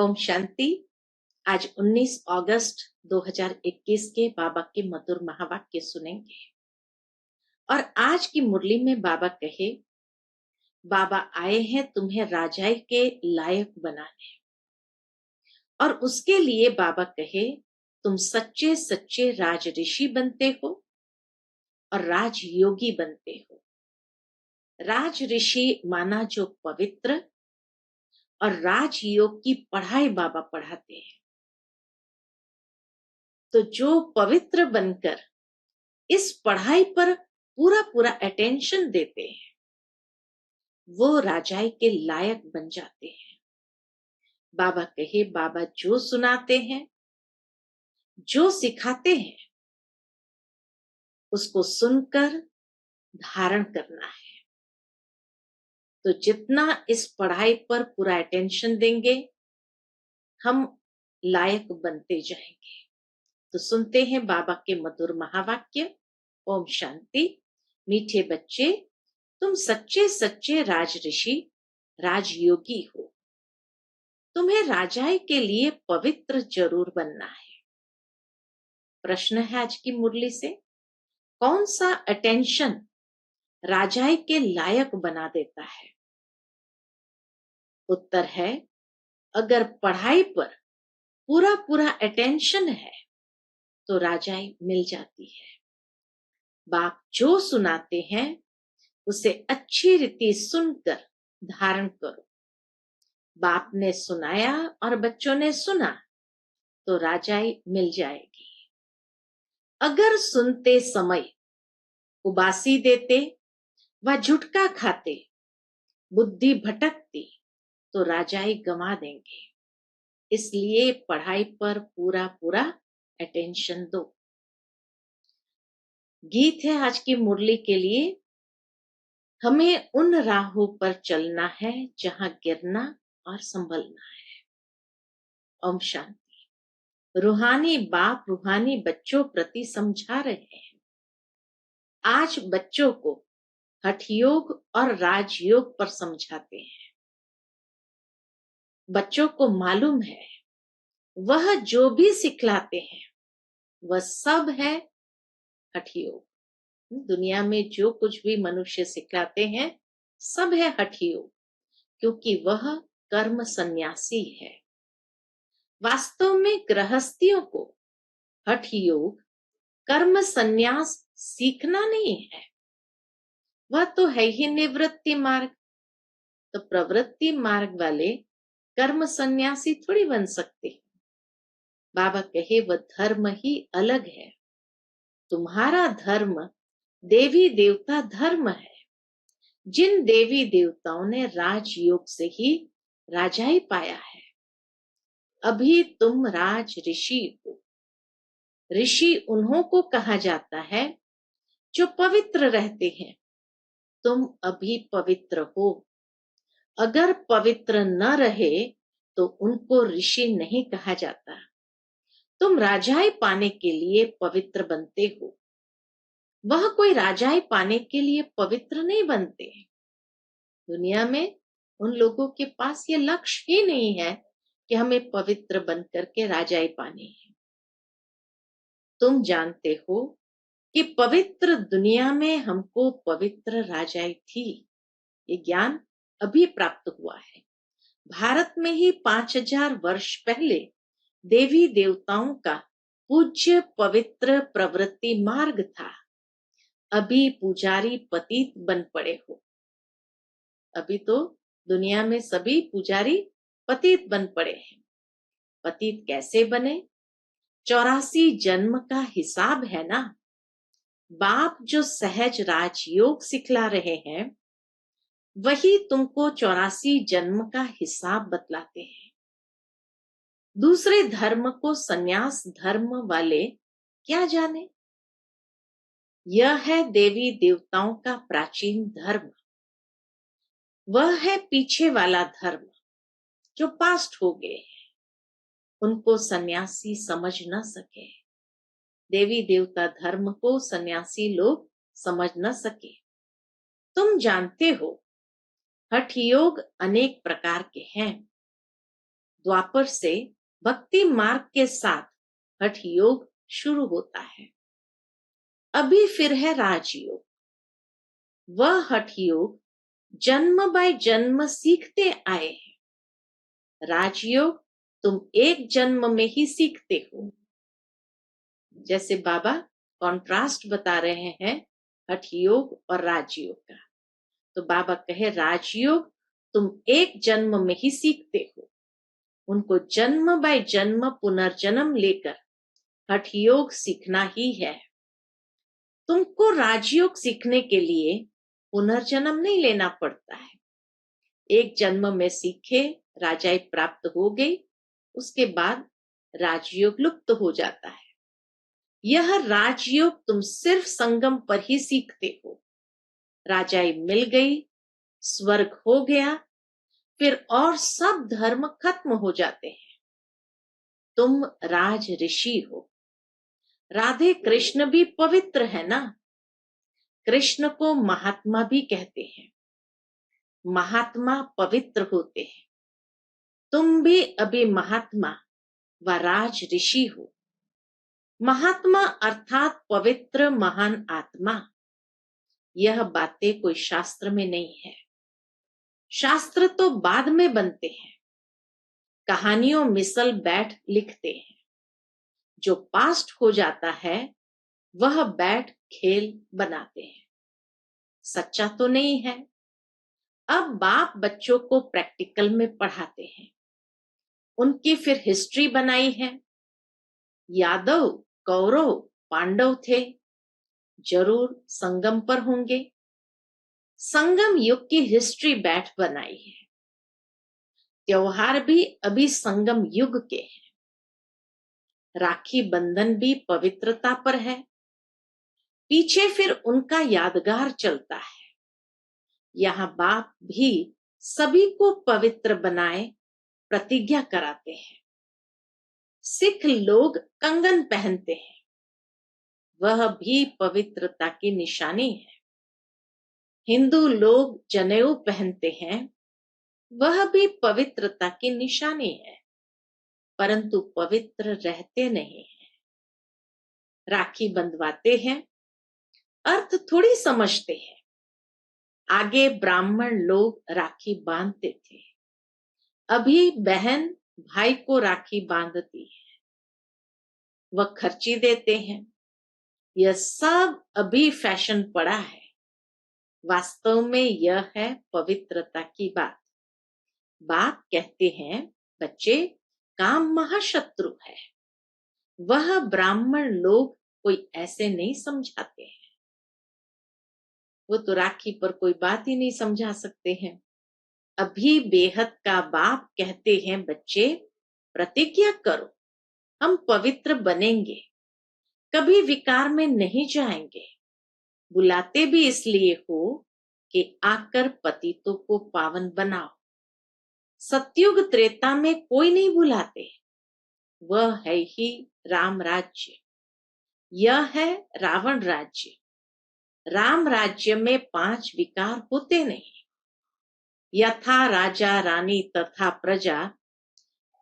ओम शांति। आज 19 अगस्त 2021 के बाबा के मधुर महावाक्य सुनेंगे। और आज की मुरली में बाबा कहे, बाबा आए हैं तुम्हें राजाई के लायक बनाने। और उसके लिए बाबा कहे, तुम सच्चे सच्चे राज ऋषि बनते हो और राजयोगी बनते हो। राज ऋषि माना जो पवित्र, और राजयोग की पढ़ाई बाबा पढ़ाते हैं। तो जो पवित्र बनकर इस पढ़ाई पर पूरा पूरा अटेंशन देते हैं, वो राजाई के लायक बन जाते हैं। बाबा कहे, बाबा जो सुनाते हैं, जो सिखाते हैं, उसको सुनकर धारण करना है। तो जितना इस पढ़ाई पर पूरा अटेंशन देंगे, हम लायक बनते जाएंगे। तो सुनते हैं बाबा के मधुर महावाक्य। ओम शांति। मीठे बच्चे, तुम सच्चे सच्चे राज ऋषि राजयोगी हो। तुम्हें राजाई के लिए पवित्र जरूर बनना है। प्रश्न है आज की मुरली से, कौन सा अटेंशन राजाई के लायक बना देता है? उत्तर है, अगर पढ़ाई पर पूरा पूरा अटेंशन है तो राजाई मिल जाती है। बाप जो सुनाते हैं उसे अच्छी रीति सुनकर धारण करो। बाप ने सुनाया और बच्चों ने सुना तो राजाई मिल जाएगी। अगर सुनते समय उबासी देते व झुटका खाते, बुद्धि भटकती, तो राजाई गंवा देंगे। इसलिए पढ़ाई पर पूरा पूरा अटेंशन दो। गीत है आज की मुरली के लिए, हमें उन राहों पर चलना है जहां गिरना और संभलना है। ओम शांति। रूहानी बाप रूहानी बच्चों प्रति समझा रहे हैं। आज बच्चों को हठयोग और राजयोग पर समझाते हैं। बच्चों को मालूम है, वह जो भी सिखलाते हैं वह सब है हठयोग। दुनिया में जो कुछ भी मनुष्य सिखलाते हैं सब है हठयोग, क्योंकि वह कर्म सन्यासी है। वास्तव में गृहस्थियों को हठयोग कर्म सन्यास सीखना नहीं है, वह तो है ही निवृत्ति मार्ग। तो प्रवृत्ति मार्ग वाले कर्म सन्यासी थोड़ी बन सकते हैं। बाबा कहे, वह धर्म ही अलग है। तुम्हारा धर्म देवी देवता धर्म है। जिन देवी देवताओं ने राजयोग से ही राजाई पाया है। अभी तुम राज ऋषि हो। ऋषि उन्हों को कहा जाता है जो पवित्र रहते हैं। तुम अभी पवित्र हो। अगर पवित्र न रहे तो उनको ऋषि नहीं कहा जाता। तुम राजाई पाने के लिए पवित्र बनते हो। वह कोई राजाई पाने के लिए पवित्र नहीं बनते। दुनिया में उन लोगों के पास ये लक्ष्य ही नहीं है कि हमें पवित्र बन करके राजाई पानी है। तुम जानते हो कि पवित्र दुनिया में हमको पवित्र राजाई थी। ये ज्ञान अभी प्राप्त हुआ है। भारत में ही 5000 वर्ष पहले देवी देवताओं का पूज्य पवित्र प्रवृत्ति मार्ग था। अभी पुजारी पतित बन पड़े हो। अभी तो दुनिया में सभी पुजारी पतित बन पड़े हैं। पतित कैसे बने? 84 जन्म का हिसाब है ना। बाप जो सहज राजयोग सिखला रहे हैं, वही तुमको 84 जन्म का हिसाब बतलाते हैं। दूसरे धर्म को सन्यास धर्म वाले क्या जाने। यह है देवी देवताओं का प्राचीन धर्म। वह है पीछे वाला धर्म जो पास्ट हो गए हैं। उनको सन्यासी समझ न सके। देवी देवता धर्म को सन्यासी लोग समझ न सके। तुम जानते हो, हठ योग अनेक प्रकार के हैं। द्वापर से भक्ति मार्ग के साथ हठ योग शुरू होता है। अभी फिर है राजयोग। वह हठ योग जन्म बाय जन्म सीखते आए हैं। राजयोग तुम एक जन्म में ही सीखते हो। जैसे बाबा कॉन्ट्रास्ट बता रहे हैं हठ योग और राजयोग का, तो बाबा कहे राजयोग तुम एक जन्म में ही सीखते हो। उनको जन्म बाय जन्म पुनर्जन्म लेकर हठ योग सीखना ही है। तुमको राजयोग सीखने के लिए पुनर्जन्म नहीं लेना पड़ता है। एक जन्म में सीखे, राजाई प्राप्त हो गई, उसके बाद राजयोग लुप्त हो जाता है। यह राजयोग तुम सिर्फ संगम पर ही सीखते हो। राजाई मिल गई, स्वर्ग हो गया, फिर और सब धर्म खत्म हो जाते हैं। तुम राज ऋषि हो। राधे कृष्ण भी पवित्र है ना। कृष्ण को महात्मा भी कहते हैं। महात्मा पवित्र होते हैं। तुम भी अभी महात्मा व राज ऋषि हो। महात्मा अर्थात पवित्र महान आत्मा। यह बातें कोई शास्त्र में नहीं है। शास्त्र तो बाद में बनते हैं। कहानियों मिसल बैठ लिखते हैं। जो पास्ट हो जाता है वह बैठ खेल बनाते हैं। सच्चा तो नहीं है। अब बाप बच्चों को प्रैक्टिकल में पढ़ाते हैं। उनकी फिर हिस्ट्री बनाई है। यादव, कौरव, पांडव थे, जरूर संगम पर होंगे। संगम युग की हिस्ट्री बैठ बनाई है। त्योहार भी अभी संगम युग के हैं। राखी बंधन भी पवित्रता पर है। पीछे फिर उनका यादगार चलता है। यहाँ बाप भी सभी को पवित्र बनाए प्रतिज्ञा कराते हैं। सिख लोग कंगन पहनते हैं, वह भी पवित्रता की निशानी है। हिंदू लोग जनेऊ पहनते हैं, वह भी पवित्रता की निशानी है, परंतु पवित्र रहते नहीं हैं। राखी बंधवाते हैं, अर्थ थोड़ी समझते हैं। आगे ब्राह्मण लोग राखी बांधते थे, अभी बहन भाई को राखी बांधती है, वह खर्ची देते हैं। यह सब अभी फैशन पड़ा है। वास्तव में यह है पवित्रता की बात। बाप कहते हैं बच्चे, काम महाशत्रु है। वह ब्राह्मण लोग कोई ऐसे नहीं समझाते हैं। वो तो राखी पर कोई बात ही नहीं समझा सकते हैं। अभी बेहद का बाप कहते हैं बच्चे, प्रतिज्ञा करो, हम पवित्र बनेंगे, कभी विकार में नहीं जाएंगे। बुलाते भी इसलिए हो कि आकर पतितों को पावन बनाओ। सतयुग त्रेता में कोई नहीं बुलाते, वह है ही राम राज्य। यह है रावण राज्य। राम राज्य में 5 विकार होते नहीं। यथा राजा रानी तथा प्रजा।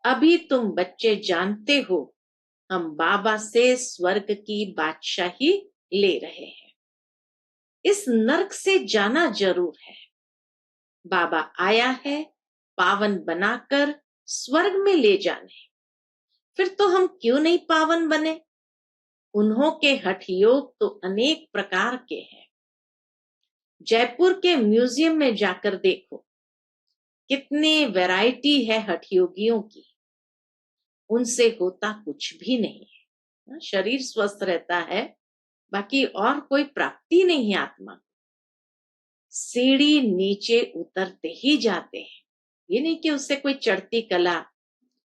अभी तुम बच्चे जानते हो, हम बाबा से स्वर्ग की बादशाही ले रहे हैं। इस नरक से जाना जरूर है। बाबा आया है पावन बनाकर स्वर्ग में ले जाने। फिर तो हम क्यों नहीं पावन बने। उन्हों के हठ योग तो अनेक प्रकार के हैं। जयपुर के म्यूजियम में जाकर देखो, कितनी वैरायटी है हठ योगियों की। उनसे होता कुछ भी नहीं है। शरीर स्वस्थ रहता है, बाकी और कोई प्राप्ति नहीं है आत्मा। सीढ़ी नीचे उतरते ही जाते हैं। ये नहीं कि उससे कोई चढ़ती कला,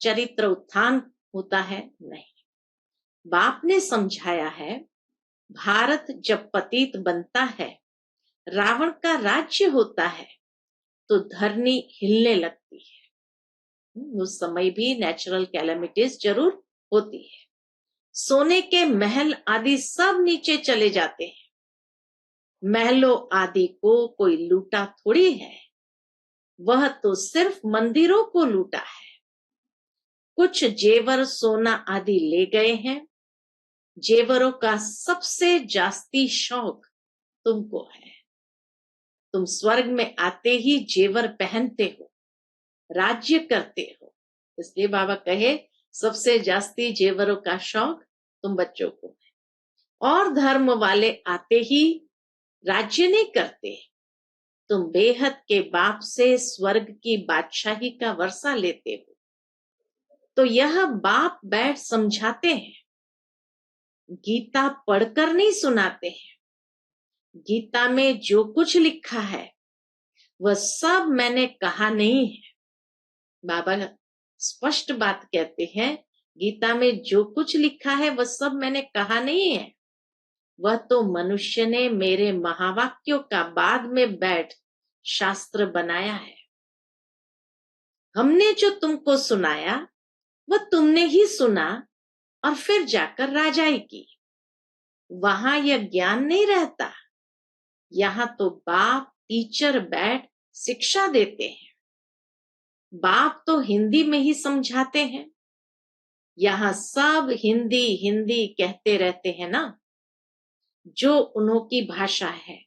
चरित्र उत्थान होता है, नहीं। बाप ने समझाया है, भारत जब पतित बनता है, रावण का राज्य होता है, तो धरनी हिलने लगती है। उस समय भी नेचुरल कैलेमिटीज जरूर होती है। सोने के महल आदि सब नीचे चले जाते हैं। महलों आदि को कोई लूटा थोड़ी है, वह तो सिर्फ मंदिरों को लूटा है। कुछ जेवर सोना आदि ले गए हैं। जेवरों का सबसे जास्ती शौक तुमको है। तुम स्वर्ग में आते ही जेवर पहनते हो, राज्य करते हो। इसलिए बाबा कहे सबसे जास्ती जेवरों का शौक तुम बच्चों को है। और धर्म वाले आते ही राज्य नहीं करते, तुम बेहद के बाप से स्वर्ग की बादशाही का वर्षा लेते हो। तो यह बाप बैठ समझाते हैं, गीता पढ़कर नहीं सुनाते हैं। गीता में जो कुछ लिखा है वह सब मैंने कहा नहीं है। बाबा स्पष्ट बात कहते हैं, गीता में जो कुछ लिखा है वह सब मैंने कहा नहीं है। वह तो मनुष्य ने मेरे महावाक्यों का बाद में बैठ शास्त्र बनाया है। हमने जो तुमको सुनाया वह तुमने ही सुना और फिर जाकर राजाई की। वहां यह ज्ञान नहीं रहता। यहाँ तो बाप टीचर बैठ शिक्षा देते हैं। बाप तो हिंदी में ही समझाते हैं। यहाँ सब हिंदी हिंदी कहते रहते हैं ना, जो उन्होंने भाषा है।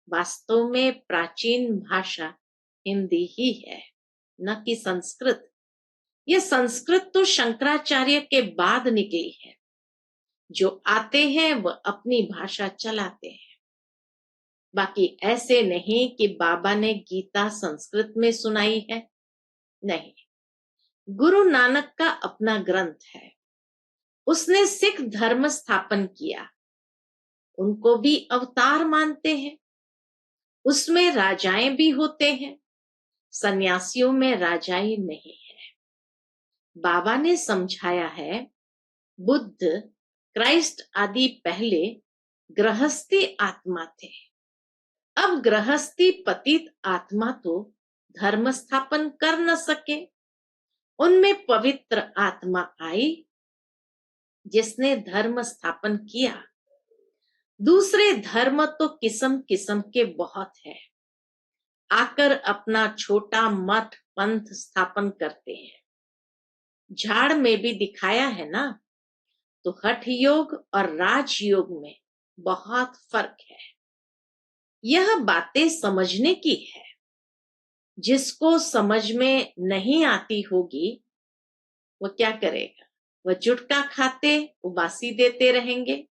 वास्तव में प्राचीन भाषा हिंदी ही है, न कि संस्कृत। ये संस्कृत तो शंकराचार्य के बाद निकली है। जो आते हैं वह अपनी भाषा चलाते हैं। बाकी ऐसे नहीं कि बाबा ने गीता संस्कृत में सुनाई है, नहीं। गुरु नानक का अपना ग्रंथ है, उसने सिख धर्म स्थापन किया। उनको भी अवतार मानते हैं। उसमें राजाएं भी होते हैं, सन्यासियों में राजाई नहीं है। बाबा ने समझाया है, बुद्ध, क्राइस्ट आदि पहले गृहस्थी आत्मा थे। अब गृहस्थी पतित आत्मा तो धर्म स्थापन कर न सके। उनमें पवित्र आत्मा आई जिसने धर्म स्थापन किया। दूसरे धर्म तो किस्म किस्म के बहुत है, आकर अपना छोटा मठ पंथ स्थापन करते हैं। झाड़ में भी दिखाया है ना। तो हठ योग और राजयोग में बहुत फर्क है। यह बातें समझने की है। जिसको समझ में नहीं आती होगी वो क्या करेगा? वह जुटका खाते उबासी देते रहेंगे।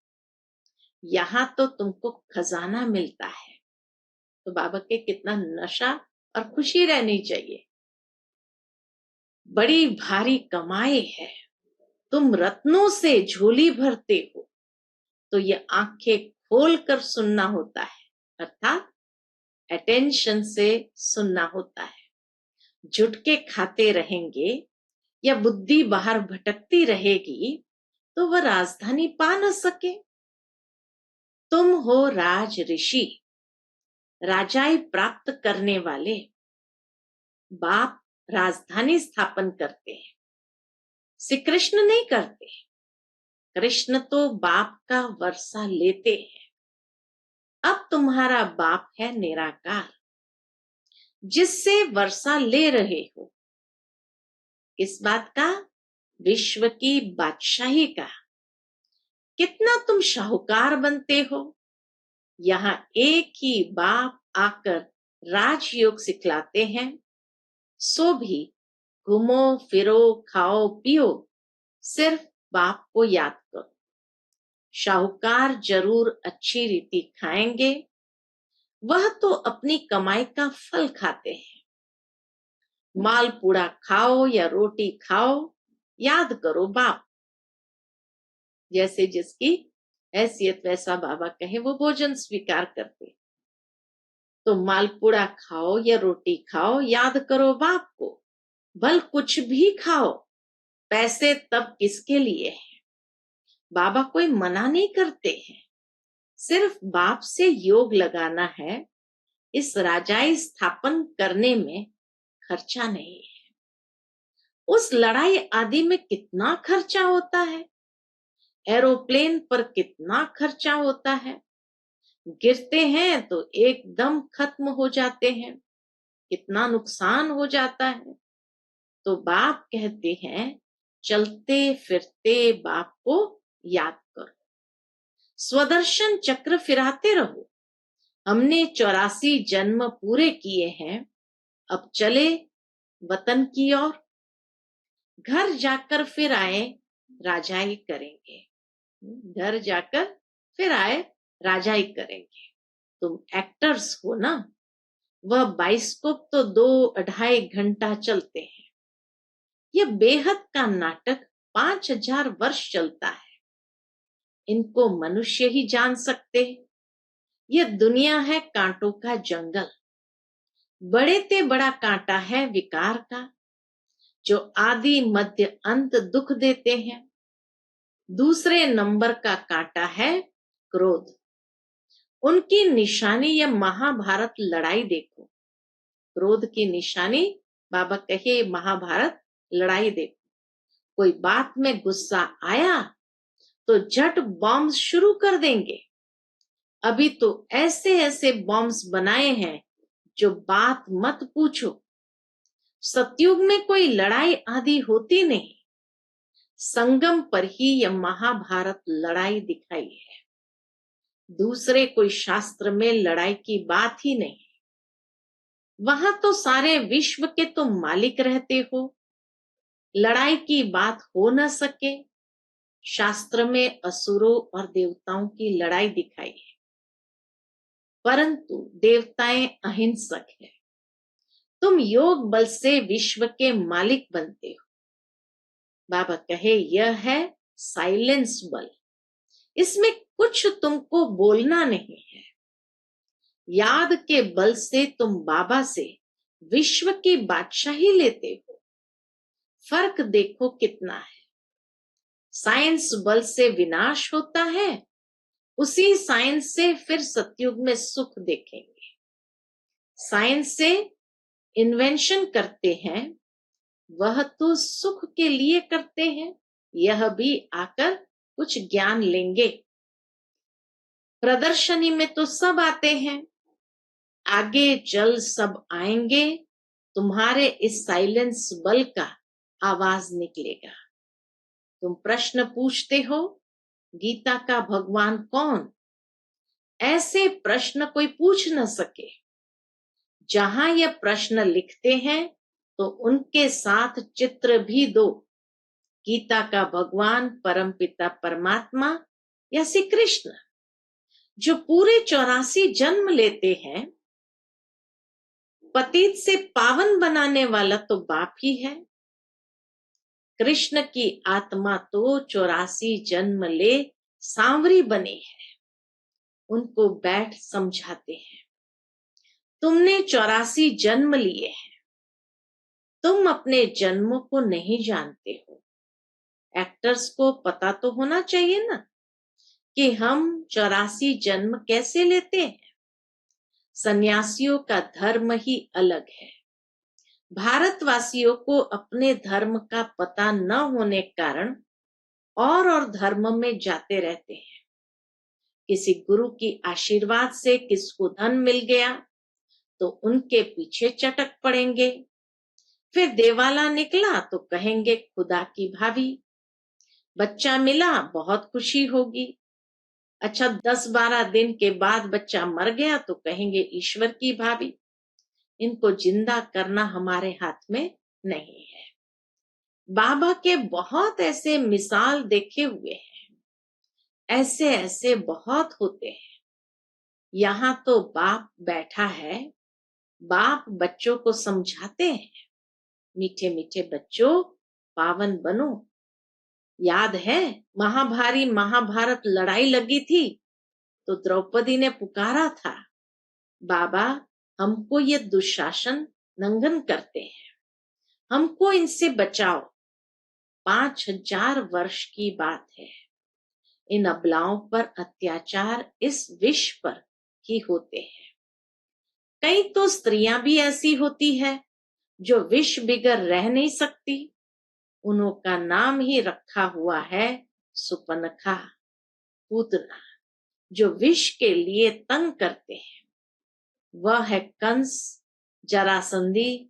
यहाँ तो तुमको खजाना मिलता है, तो बाबा के कितना नशा और खुशी रहनी चाहिए। बड़ी भारी कमाई है, तुम रत्नों से झोली भरते हो, तो ये आंखें खोल कर सुनना होता है, अर्थात अटेंशन से सुनना होता है। जुटके खाते रहेंगे या बुद्धि बाहर भटकती रहेगी तो वह राजधानी पा न सके। तुम हो राज ऋषि, राजाई प्राप्त करने वाले। बाप राजधानी स्थापन करते हैं, श्री कृष्ण नहीं करते। कृष्ण तो बाप का वर्षा लेते हैं। अब तुम्हारा बाप है निराकार, जिससे वर्षा ले रहे हो। इस बात का, विश्व की बादशाही का। कितना तुम शाहूकार बनते हो। यहाँ एक ही बाप आकर राजयोग सिखलाते हैं। सो भी घूमो फिरो खाओ पियो, सिर्फ बाप को याद करो। शाहूकार जरूर अच्छी रीति खाएंगे, वह तो अपनी कमाई का फल खाते हैं। मालपूड़ा खाओ या रोटी खाओ, याद करो बाप। जैसे जिसकी हैसियत वैसा बाबा कहे वो भोजन स्वीकार करते। तो मालपूड़ा खाओ या रोटी खाओ, याद करो बाप को। भल कुछ भी खाओ, पैसे तब किसके लिए है? बाबा कोई मना नहीं करते हैं, सिर्फ बाप से योग लगाना है। इस राजाई स्थापन करने में खर्चा नहीं है। उस लड़ाई आदि में कितना खर्चा होता है, एरोप्लेन पर कितना खर्चा होता है। गिरते हैं तो एकदम खत्म हो जाते हैं, कितना नुकसान हो जाता है। तो बाप कहते हैं चलते फिरते बाप को याद करो, स्वदर्शन चक्र फिराते रहो। हमने 84 जन्म पूरे किए हैं, अब चले वतन की ओर। घर जाकर फिर आए राजाई करेंगे, घर जाकर फिर आए राजाई करेंगे। तुम एक्टर्स हो ना, वह बाइस्कोप तो 2-2.5 घंटा चलते हैं। यह बेहद का नाटक 5000 वर्ष चलता है। इनको मनुष्य ही जान सकते। यह दुनिया है कांटों का जंगल। बड़े ते बड़ा कांटा है विकार का, जो आदि मध्य अंत दुख देते हैं। दूसरे नंबर का कांटा है क्रोध। उनकी निशानी यह महाभारत लड़ाई देखो। क्रोध की निशानी बाबा कहे महाभारत लड़ाई देखो। कोई बात में गुस्सा आया तो झट बॉम्ब शुरू कर देंगे। अभी तो ऐसे ऐसे बॉम्ब्स बनाए हैं जो बात मत पूछो। सतयुग में कोई लड़ाई आदि होती नहीं, संगम पर ही यह महाभारत लड़ाई दिखाई है। दूसरे कोई शास्त्र में लड़ाई की बात ही नहीं। वहां तो सारे विश्व के तुम मालिक रहते हो, लड़ाई की बात हो न सके। शास्त्र में असुरों और देवताओं की लड़ाई दिखाई है, परंतु देवताएं अहिंसक है। तुम योग बल से विश्व के मालिक बनते हो। बाबा कहे यह है साइलेंस बल, इसमें कुछ तुमको बोलना नहीं है। याद के बल से तुम बाबा से विश्व की बादशाही लेते हो। फर्क देखो कितना है। साइंस बल से विनाश होता है, उसी साइंस से फिर सतयुग में सुख देखेंगे। साइंस से इन्वेंशन करते हैं, वह तो सुख के लिए करते हैं। यह भी आकर कुछ ज्ञान लेंगे। प्रदर्शनी में तो सब आते हैं, आगे चल सब आएंगे। तुम्हारे इस साइलेंस बल का आवाज निकलेगा। तुम प्रश्न पूछते हो गीता का भगवान कौन? ऐसे प्रश्न कोई पूछ न सके। जहां यह प्रश्न लिखते हैं तो उनके साथ चित्र भी दो। गीता का भगवान परमपिता परमात्मा या श्री कृष्ण, जो पूरे 84 जन्म लेते हैं। पतित से पावन बनाने वाला तो बाप ही है। कृष्ण की आत्मा तो 84 जन्म ले सांवरी बनी है। उनको बैठ समझाते हैं, तुमने 84 जन्म लिए हैं, तुम अपने जन्मों को नहीं जानते हो। एक्टर्स को पता तो होना चाहिए ना कि हम 84 जन्म कैसे लेते हैं। सन्यासियों का धर्म ही अलग है। भारतवासियों को अपने धर्म का पता न होने कारण और धर्म में जाते रहते हैं। किसी गुरु की आशीर्वाद से किसको धन मिल गया तो उनके पीछे चटक पड़ेंगे। फिर देवाला निकला तो कहेंगे खुदा की भाभी। बच्चा मिला बहुत खुशी होगी। अच्छा 10-12 दिन के बाद बच्चा मर गया तो कहेंगे ईश्वर की भाभी। इनको जिंदा करना हमारे हाथ में नहीं है। बाबा के बहुत ऐसे मिसाल देखे हुए हैं, ऐसे ऐसे बहुत होते हैं। यहाँ तो बाप बैठा है, बाप बच्चों को समझाते हैं, मीठे मीठे बच्चों पावन बनो। याद है महाभारत लड़ाई लगी थी तो द्रौपदी ने पुकारा था, बाबा हमको ये दुशासन नंगन करते हैं, हमको इनसे बचाओ। 5000 वर्ष की बात है। इन अबलाओं पर अत्याचार इस विश्व पर ही होते हैं। कई तो स्त्रियां भी ऐसी होती है जो विष बिगर रह नहीं सकती। उनका नाम ही रखा हुआ है सुपनखा, पूतना, जो विष के लिए तंग करते हैं। वह है कंस, जरासंधी,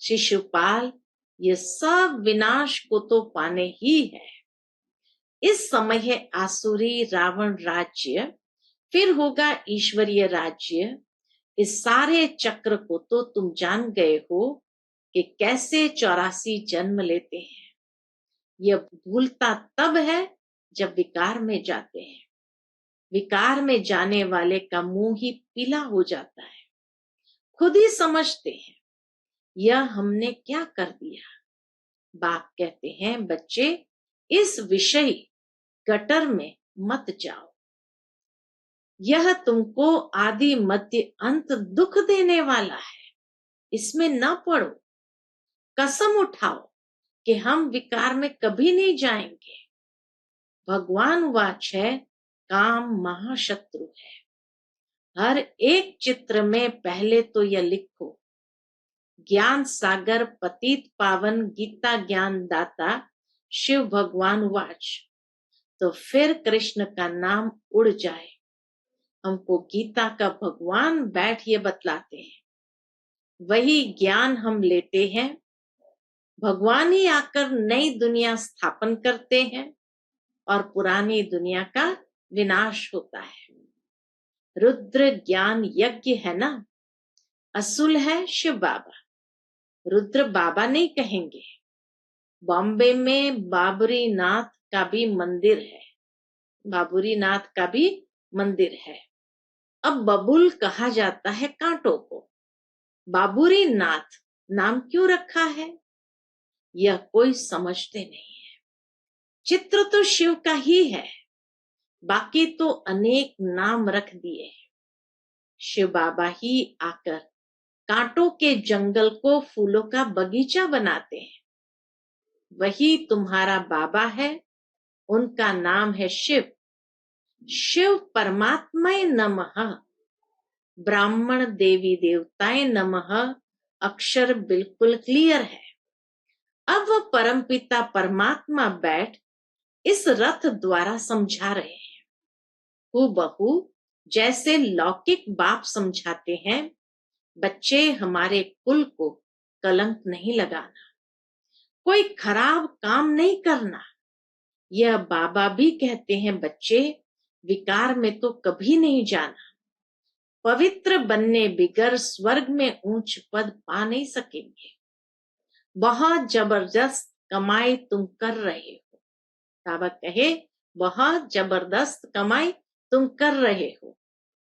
शिशुपाल ये सब विनाश को तो पाने ही है। इस समय है आसुरी रावण राज्य, फिर होगा ईश्वरीय राज्य। इस सारे चक्र को तो तुम जान गए हो कि कैसे 84 जन्म लेते हैं। यह भूलता तब है जब विकार में जाते हैं। विकार में जाने वाले का मुंह ही पीला हो जाता है। खुद ही समझते हैं यह हमने क्या कर दिया। बाप कहते हैं, बच्चे इस विषय गटर में मत जाओ। यह तुमको आदि मध्य अंत दुख देने वाला है, इसमें न पड़ो। कसम उठाओ कि हम विकार में कभी नहीं जाएंगे। भगवान वाच है, काम महाशत्रु है। हर एक चित्र में पहले तो यह लिखो, ज्ञान सागर पतित पावन गीता ज्ञान दाता शिव भगवान वाच। तो फिर कृष्ण का नाम उड़ जाए। हमको गीता का भगवान बैठ ये बतलाते हैं, वही ज्ञान हम लेते हैं। भगवान ही आकर नई दुनिया स्थापन करते हैं और पुरानी दुनिया का विनाश होता है। रुद्र ज्ञान यज्ञ है ना, असुल है शिव बाबा। रुद्र बाबा नहीं कहेंगे। बॉम्बे में बाबरी नाथ का भी मंदिर है, बाबुरी नाथ का भी मंदिर है। अब बबुल कहा जाता है कांटों को। बाबुरी नाथ नाम क्यों रखा है, यह कोई समझते नहीं है। चित्र तो शिव का ही है, बाकी तो अनेक नाम रख दिए। शिव बाबा ही आकर कांटों के जंगल को फूलों का बगीचा बनाते हैं। वही तुम्हारा बाबा है, उनका नाम है शिव। शिव परमात्माय नमः, ब्राह्मण देवी देवताएं नमः। अक्षर बिल्कुल क्लियर है। अब वह परमपिता परमात्मा बैठ इस रथ द्वारा समझा रहे हैं, हूबहू जैसे लौकिक बाप समझाते हैं। बच्चे हमारे कुल को कलंक नहीं लगाना, कोई खराब काम नहीं करना। यह बाबा भी कहते हैं, बच्चे विकार में तो कभी नहीं जाना। पवित्र बनने बिगर स्वर्ग में ऊंच पद पा नहीं सकेंगे। बहुत जबरदस्त कमाई तुम कर रहे हो। बाबा कहे, बहुत जबरदस्त कमाई तुम कर रहे हो,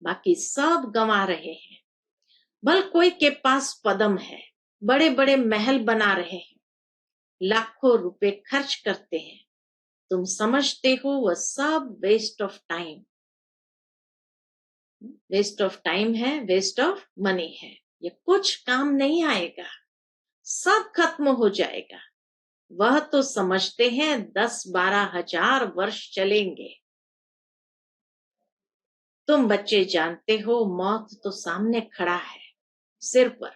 बाकी सब गंवा रहे हैं। भल कोई के पास पदम है, बड़े बड़े महल बना रहे हैं, लाखों रुपए खर्च करते हैं। तुम समझते हो वह सब waste of time, waste of time है, वेस्ट ऑफ मनी है। ये कुछ काम नहीं आएगा, सब खत्म हो जाएगा। वह तो समझते हैं 10-12 हजार वर्ष चलेंगे। तुम बच्चे जानते हो मौत तो सामने खड़ा है, सिर पर।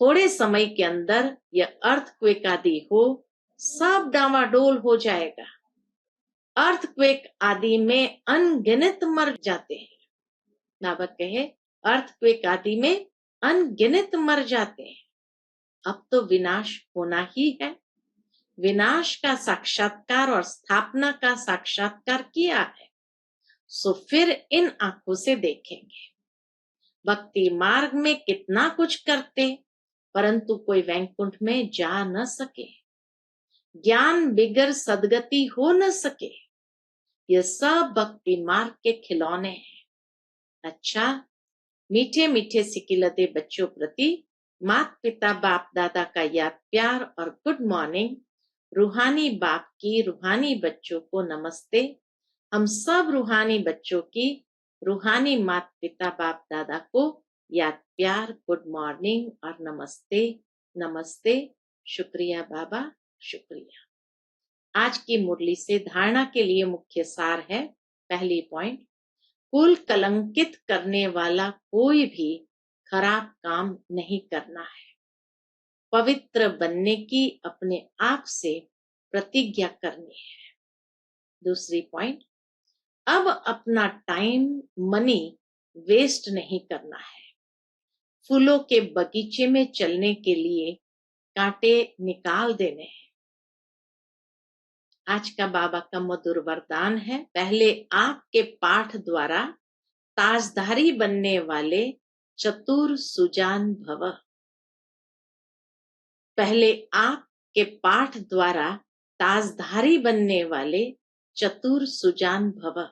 थोड़े समय के अंदर यह अर्थक्वेक आदि हो, सब डामाडोल हो जाएगा। अर्थक्वेक आदि में अनगिनत मर जाते हैं। बाबा कहे, अर्थक्वेक आदि में अनगिनत मर जाते हैं। अब तो विनाश होना ही है। विनाश का साक्षात्कार और स्थापना का साक्षात्कार किया है, सो फिर इन आंखों से देखेंगे। भक्ति मार्ग में कितना कुछ करते, परंतु कोई वैकुंठ में जा न सके। ज्ञान बिगर सदगति हो न सके। यह सब भक्ति मार्ग के खिलौने हैं। अच्छा, मीठे मीठे सिकिलते बच्चों प्रति माता पिता बाप दादा का याद प्यार और गुड मॉर्निंग। रूहानी बाप की रूहानी बच्चों को नमस्ते। हम सब रूहानी बच्चों की रूहानी माता पिता बाप दादा को याद प्यार, गुड मॉर्निंग और नमस्ते। नमस्ते। शुक्रिया बाबा, शुक्रिया। आज की मुरली से धारणा के लिए मुख्य सार है, पहली पॉइंट, कुल कलंकित करने वाला कोई भी खराब काम नहीं करना है। पवित्र बनने की अपने आप से प्रतिज्ञा करनी है। दूसरी पॉइंट, अब अपना टाइम मनी वेस्ट नहीं करना है। फूलों के बगीचे में चलने के लिए कांटे निकाल देने हैं। आज का बाबा का मधुर वरदान है, पहले आपके पाठ द्वारा ताजधारी बनने वाले चतुर सुजान भव। पहले आपके पाठ द्वारा ताजधारी बनने वाले चतुर सुजान भव।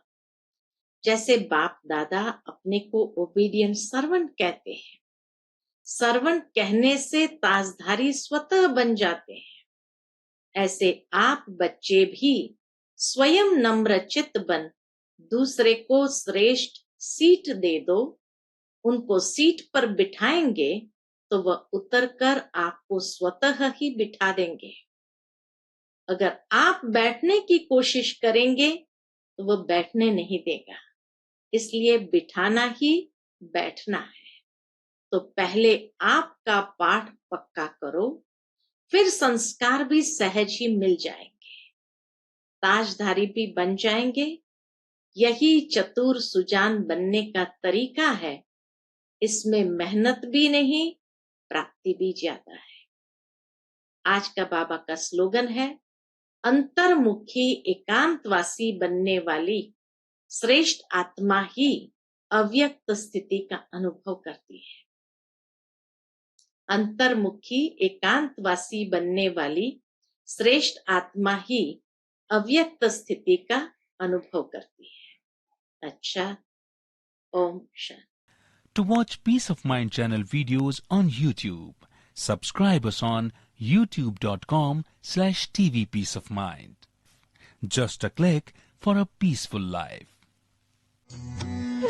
जैसे बाप दादा अपने को ओबीडियंट सर्वेंट कहते हैं, सर्वेंट कहने से ताजधारी स्वतः बन जाते हैं, ऐसे आप बच्चे भी स्वयं नम्र चित्त बन दूसरे को श्रेष्ठ सीट दे दो। उनको सीट पर बिठाएंगे तो वह उतरकर आपको स्वतः ही बिठा देंगे। अगर आप बैठने की कोशिश करेंगे तो वह बैठने नहीं देगा, इसलिए बिठाना ही बैठना है। तो पहले आपका पाठ पक्का करो, फिर संस्कार भी सहज ही मिल जाएंगे, ताजधारी भी बन जाएंगे। यही चतुर सुजान बनने का तरीका है। इसमें मेहनत भी नहीं, प्राप्ति भी ज्यादा है। आज का बाबा का स्लोगन है, अंतर्मुखी एकांतवासी बनने वाली श्रेष्ठ आत्मा ही अव्यक्त स्थिति का अनुभव करती है। अंतर्मुखी एकांतवासी बनने वाली श्रेष्ठ आत्मा ही अव्यक्त स्थिति का अनुभव करती है। अच्छा, Om Shanti. To watch Peace of Mind channel videos on YouTube, subscribe us on youtube.com/TV Peace of Mind. Just a click for a peaceful life.